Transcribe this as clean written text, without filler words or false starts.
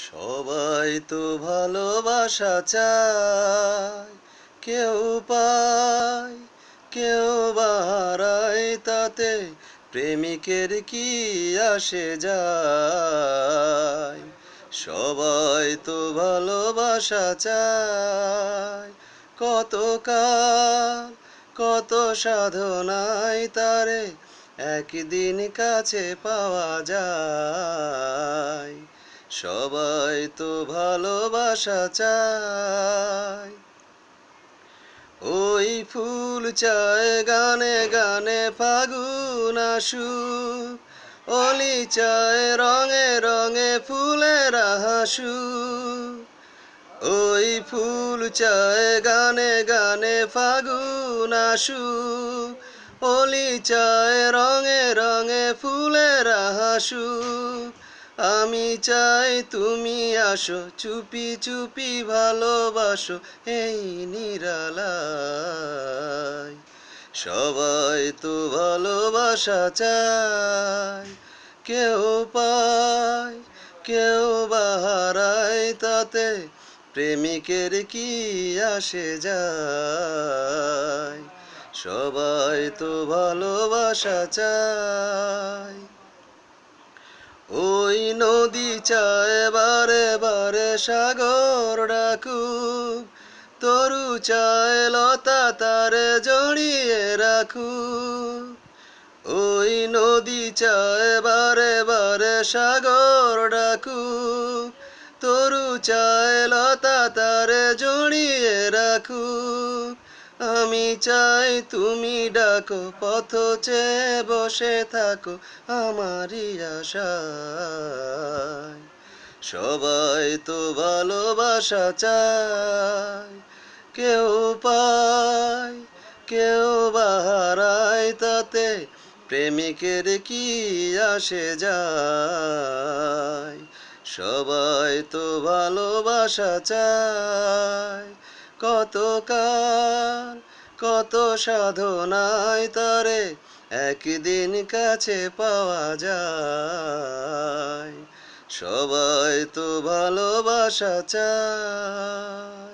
সবাই তো ভালোবাসা চায়, কেউ পায় কেউ বা হারায়, তাতে প্রেমিকের কি আসে যায়। সবাই তো ভালোবাসা চায়, কত কাল কত সাধনায় তারে একদিন কাছে পাওয়া যায়। সবাই তো ভালোবাসা চায়। ওই ফুল চায় গানে গানে ফাগুন আসুক, অলি চায় রঙে রঙে ফুলের হাসুক। ওই ফুল চায় গানে গানে ফাগুন আসুক, অলি চায় রঙে রঙে ফুলের হাসুক। আমি চাই তুমি আসো, চুপি চুপি ভালোবাসো এই নিরালায়। সবাই তো ভালোবাসা চায়, কেউ পায় কেউ বা হারায়, তাতে প্রেমিকের কি আসে যায়। সবাই তো ভালোবাসা চায়। ওই নদী চায় বারে বারে সাগর ডাকুক, তরু চায় লতা তারে জড়িয়ে রাখুক। ওই নদী চায় বারে বারে সাগর ডাকুক, তরু চায় লতা তারে জড়িয়ে রাখুক। আমি চাই তুমি ডাকো, পথ চেয়ে বসে থাকো আমারই আশায়। সবাই তো ভালোবাসা চায়, কেউ পায় কেউ বা হারায়, তাতে প্রেমিকের কি আসে যায়। সবাই তো ভালোবাসা চায়, কত কাল কত সাধনায় তারে একদিন কাছে পাওয়া যায়। সবাই তো ভালোবাসা চায়।